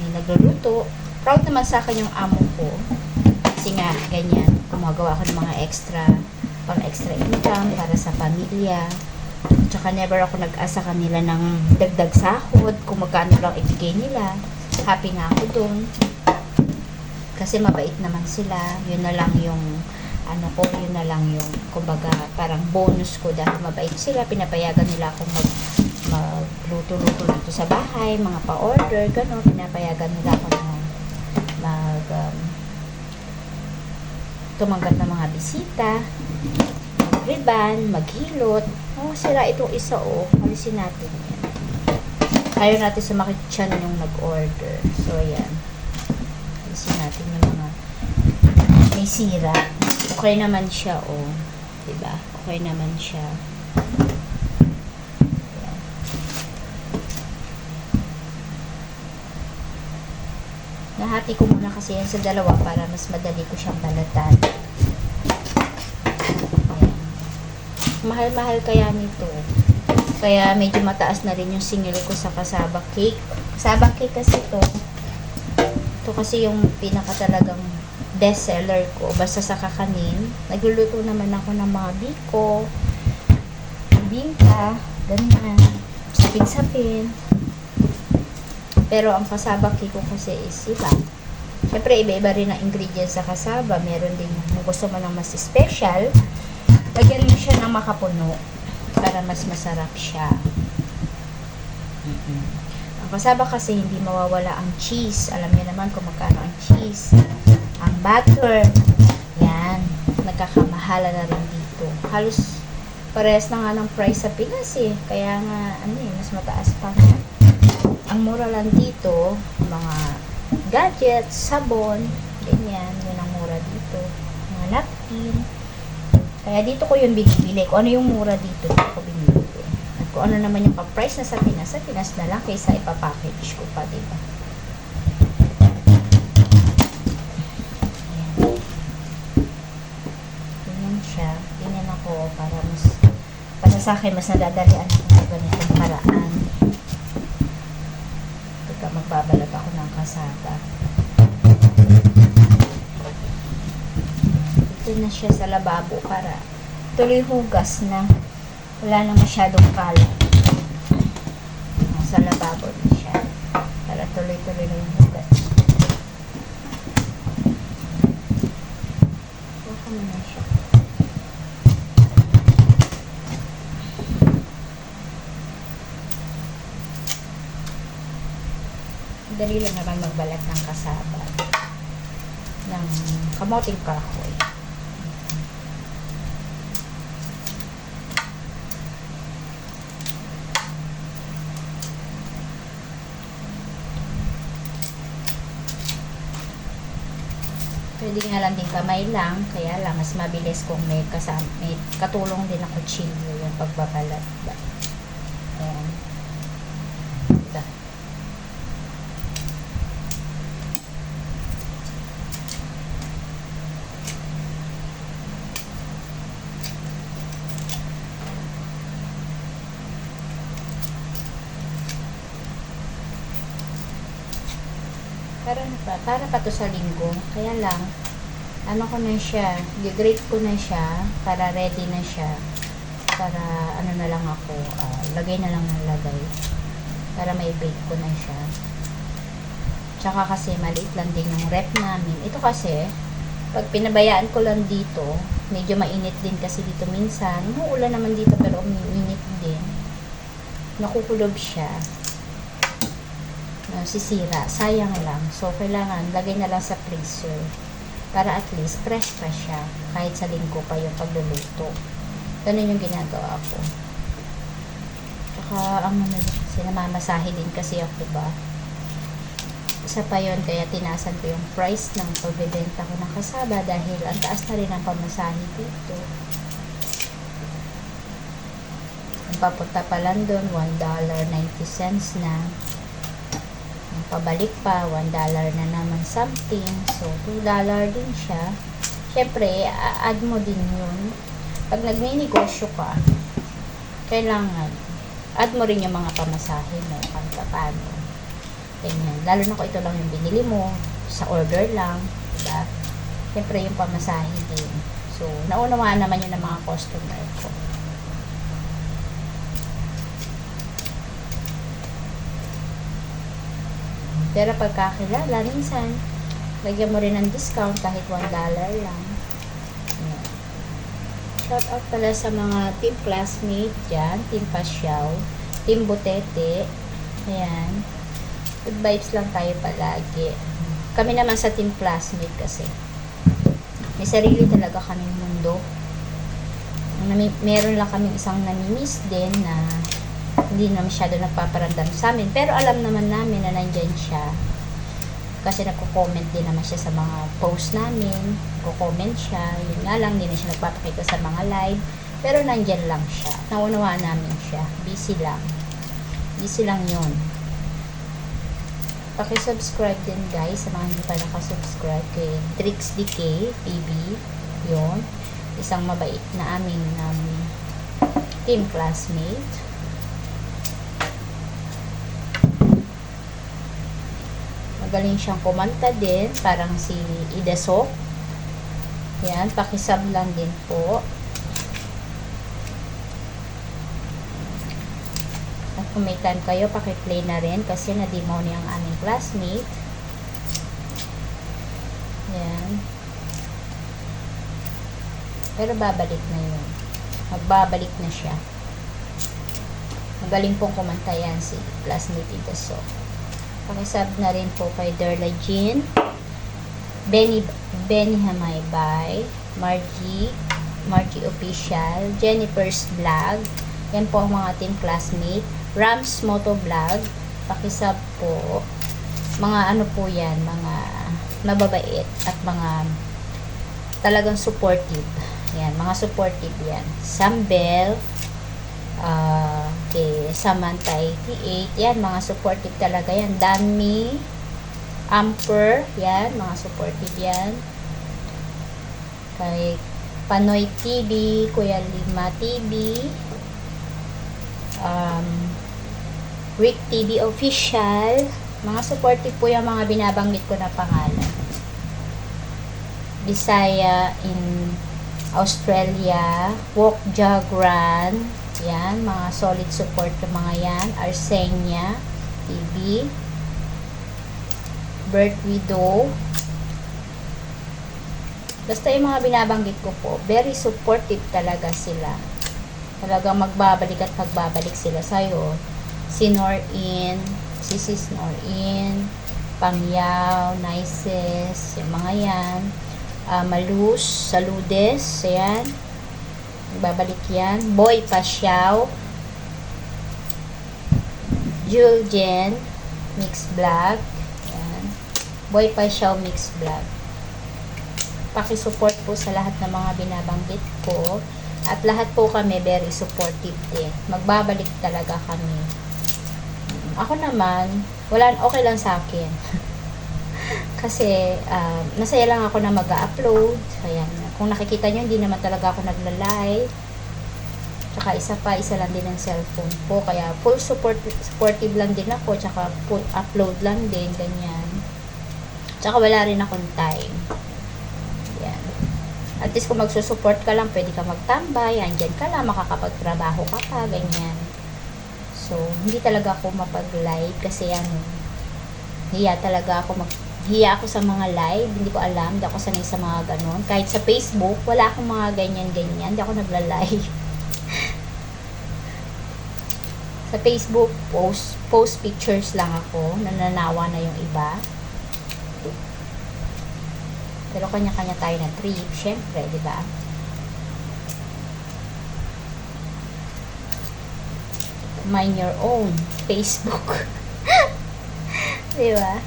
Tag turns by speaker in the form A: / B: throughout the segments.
A: may nagluluto. Proud naman sa akin yung amo ko. Kasi nga, ganyan, gumagawa ako ng mga extra income para sa pamilya. Tsaka never ako nag-asa kanila ng dagdag sahod, kung magkano lang ibigay nila. Happy na ako dun. Kasi mabait naman sila. Yun na lang yung, yun na lang yung, kumbaga, parang bonus ko dahil mabait sila. Pinapayagan nila akong magluto-luto dito sa bahay, mga pa-order, gano'n. Pinapayagan nila ako na tumanggap ng mga bisita, mag-riban, maghilot. Sira itong isa, alisin natin yan. Ayaw natin sumakit siya yung nag-order. So, yan. Alisin natin yung mga may sira. Okay naman siya, diba? Okay naman siya. Yan. Nahati ko muna kasi yan sa dalawa para mas madali ko siyang balatan. Ayan. Mahal-mahal kaya nito. Kaya medyo mataas na rin yung singil ko sa kasaba cake. Kasaba cake kasi ito. Ito kasi yung pinaka talagang best seller ko. Basta sa kakanin. Nagluluto naman ako ng mga biko, bingka, ganyan, sapin-sapin. Pero ang kasaba cake ko kasi is iba. Siyempre, iba-iba rin ang ingredients sa kasaba. Meron din kung gusto mo ng mas special, lagyan mo siya ng makapuno para mas masarap siya. Ang kasaba kasi hindi mawawala ang cheese. Alam niyo naman kung magkano ang cheese. Ang butter. Yan. Nagkakamahal na rin dito. Halos parehas na nga ng price sa Pinas eh. Kaya nga, mas mataas pa nga. Ang mura lang dito, mga gadgets, sabon, ganyan, yun ang mura dito. Mga napkin. Kaya dito ko yun binibili. Kung ano yung mura dito ko binibili. At kung ano naman yung pa-price na sa Pinas na lang kaysa ipapackage ko pa, diba? Ayan. Ganyan siya. Ganyan ako para sa akin, mas nadadalian ako sa ganitong paraan. Magbabalat ako ng kasaba. Ito na siya sa lababo para tuloy hugas na. Wala na masyadong kalat. Sa lababo na siya. Para tuloy-tuloy na yung hugas. Huwag mo na siya. Dali lang naman magbalat ng kasaba ng kamoting kahoy. Pwede nga lang din kamay lang, kaya lang mas mabilis kung may katulong din na kutsilyo yung pagbabalat. Ayan. Para pa to sa linggo. Kaya lang, ko na siya, i-grate ko na siya, para ready na siya. Para, na lang ako, lagay na lang ng lagay. Para may bake ko na siya. Tsaka kasi, maliit lang din yung rep namin. Ito kasi, pag pinabayaan ko lang dito, medyo mainit din kasi dito minsan. Umuulan naman dito, pero uminit din. Nakukulob siya. Sisira. Sayang lang. So, kailangan lagay na lang sa freezer para at least fresh pa siya kahit sa linggo pa yung pagluluto. Ganun yung ginagawa ko. Tsaka, sinamamasahe din kasi ako ba. Isa pa yun, kaya tinasan ko yung price ng pagbebenta ko ng kasaba dahil ang taas na rin ang pamasahe dito. Ang papunta pa lang doon, $1.90 na. Pabalik pa, $1 na naman something. So, $2 din siya. Siyempre, add mo din yun. Pag nagninegosyo ka, kailangan, add mo rin yung mga pamasahe mo, paano. Ganyan. Lalo na kung ito lang yung binili mo, sa order lang, diba? Siyempre yung pamasahe din. So, naunawaan naman yun ng mga customer ko. Pero pagkakilala, minsan, lagyan mo rin ng discount kahit $1 lang. Ayan. Shout out pala sa mga team classmate dyan, team Pasyaw, team Butete. Ayan. Good vibes lang tayo palagi. Kami naman sa team classmate kasi. May sarili talaga kaming mundo. Meron lang kaming isang namimiss din na hindi na masyado nagpaparamdam sa amin. Pero alam naman namin na nandyan siya. Kasi nagko-comment din naman siya sa mga post namin. Nagko-comment siya. Yun nga lang, hindi na siya nagpapakita sa mga live. Pero nandyan lang siya. Naunawaan namin siya. Busy lang. Busy lang yun. Paki-subscribe din guys sa mga hindi pa nakasubscribe kay Trix DK TV. Yun. Isang mabait na aming team classmate. Magaling siyang kumanta din, parang si Ida Sok. Yan, pakisub lang din po. At kung may time kayo, pakiplay na rin kasi na-demo niya ang aming classmate. Yan. Pero babalik na yun. Magbabalik na siya. Magaling pong kumanta yan si classmate Ida Sok. Pakisub na rin po kay Derla Jean, Benny Hamaybay, Margie Official, Jennifer's Vlog. Yan po ang mga team classmate. Rams Moto Vlog. Pakisub po. Mga ano po yan, mga mababait at mga talagang supportive. Yan, mga supportive yan. Sambel, kay Samantha 88, yan, mga supportive talaga yan. Dami, Amper, yan, mga supportive yan. Kay Panoy TV, Kuya Lima TV, Rick TV Official, mga supportive po yung mga binabanggit ko na pangalan. Bisaya in Australia, Walk Jagran, yan, mga solid support yung mga yan. Arsenia TV, Bert Widow. Basta yung mga binabanggit ko po, very supportive talaga sila. Talagang magbabalik at magbabalik sila sa'yo. Si Norin, si Sis Norin, Pangyaw, Nices, yung mga yan. Malus, Saludes, ayan. Babalik yan. Boy Pasyaw, Juljen Mix Vlog. Ayan. Boy Pasyaw Mix Vlog. Paki-support po sa lahat ng mga binabanggit ko. At lahat po kami very supportive din. Magbabalik talaga kami. Ako naman, okay lang sa akin. Kasi, masaya lang ako na mag-upload. Ayan. Kung nakikita nyo, hindi naman talaga ako nagla-live. Tsaka isa lang din ang cellphone ko. Kaya, full supportive lang din ako. Tsaka, full upload lang din. Ganyan. Tsaka, wala rin akong time. Ayan. At least, kung magsusupport ka lang, pwede ka magtambay. Andyan ka lang, makakapagtrabaho ka pa. Ganyan. So, hindi talaga ako mapag-live. Kasi, hiya ako sa mga live, hindi ko alam, hindi ako sanay sa mga ganon. Kahit sa Facebook, wala akong mga ganyan-ganyan, hindi ako nagla-live. Sa Facebook, post pictures lang ako, nananawa na yung iba. Pero kanya-kanya tayo na trip, syempre, di ba? Mind your own Facebook. Di ba?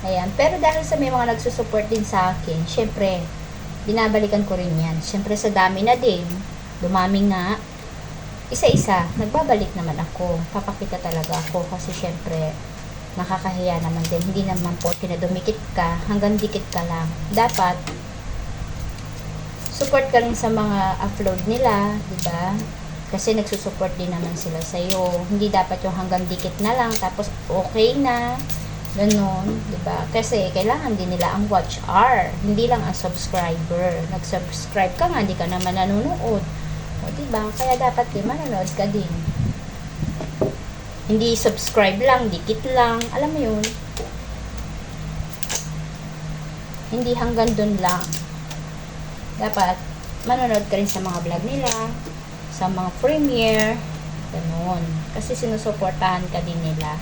A: Ayan. Pero dahil sa may mga nagsusupport din sa akin, syempre, binabalikan ko rin yan. Syempre, sa dami na din, dumami nga, isa-isa, nagbabalik naman ako. Papakita talaga ako kasi syempre, nakakahiya naman din. Hindi naman po kinadumikit ka, hanggang dikit ka lang. Dapat, support ka rin sa mga upload nila, diba? Kasi nagsusupport din naman sila sa'yo. Hindi dapat yung hanggang dikit na lang, tapos okay na. Ganon, diba? Kasi kailangan din nila ang watch hour, hindi lang ang subscriber. Nag-subscribe ka nga, hindi ka naman nanonood. O, diba? Kaya dapat din manonood ka din. Hindi subscribe lang, dikit lang. Alam mo yun? Hindi hanggang dun lang. Dapat manonood ka rin sa mga vlog nila, sa mga premiere, ganon. Kasi sinusuportahan ka din nila.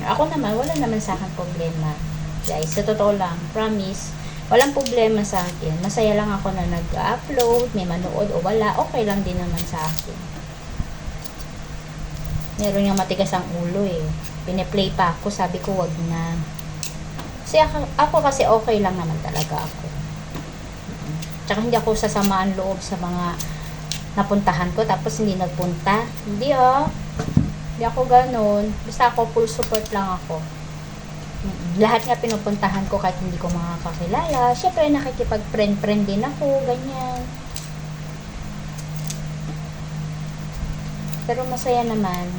A: Ako naman, wala naman sa akin problema. Guys, sa totoo lang, promise, walang problema sa akin. Masaya lang ako na nag-upload, may manood o wala, okay lang din naman sa akin. Meron yung matigas ang ulo eh. Pine-play pa ako, sabi ko wag na. Kasi ako kasi okay lang naman talaga ako. Tsaka hindi ako sasamaan loob sa mga napuntahan ko tapos hindi nagpunta. Hindi oh. Hindi ako ganun. Basta ako full support lang ako. Lahat nga pinupuntahan ko kahit hindi ko makakakilala. Syempre nakikipag-friend-friend din ako. Ganyan. Pero masaya naman.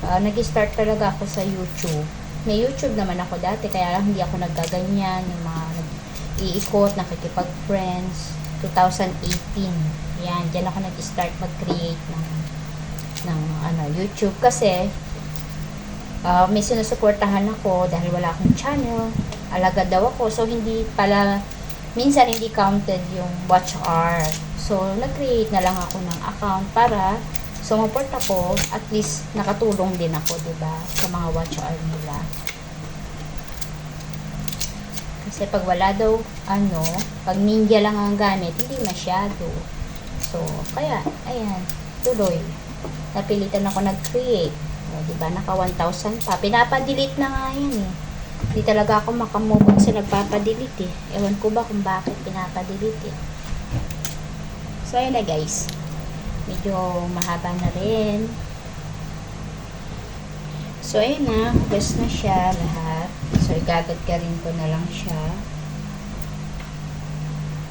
A: Nag-start talaga ako sa YouTube. May YouTube naman ako dati. Kaya lang hindi ako naggaganyan. Yung mga nag-iikot, nakikipag-friends. 2018. Yan. Diyan ako nag-start mag-create ng YouTube kasi may sinusuportahan ako dahil wala akong channel, alagad daw ako, so hindi pala minsan hindi counted yung watch hour, so nag-create na lang ako ng account para sumuport ako, at least nakatulong din ako, diba, sa mga watch hour nila. Kasi pag wala daw pag ninja lang ang gamit, hindi masyado, so kaya ayan, tuloy napilitan ako nag-create. O, diba? Naka 1,000 pa. Pinapa-delete na nga yan eh. Hindi talaga ako makamove sa nagpapa-delete eh. Ewan ko ba kung bakit pinapa-delete eh. So, ayan na guys. Medyo mahaba na rin. So, ayan na. Hugas na siya lahat. So, igagad ka rin ko na lang siya.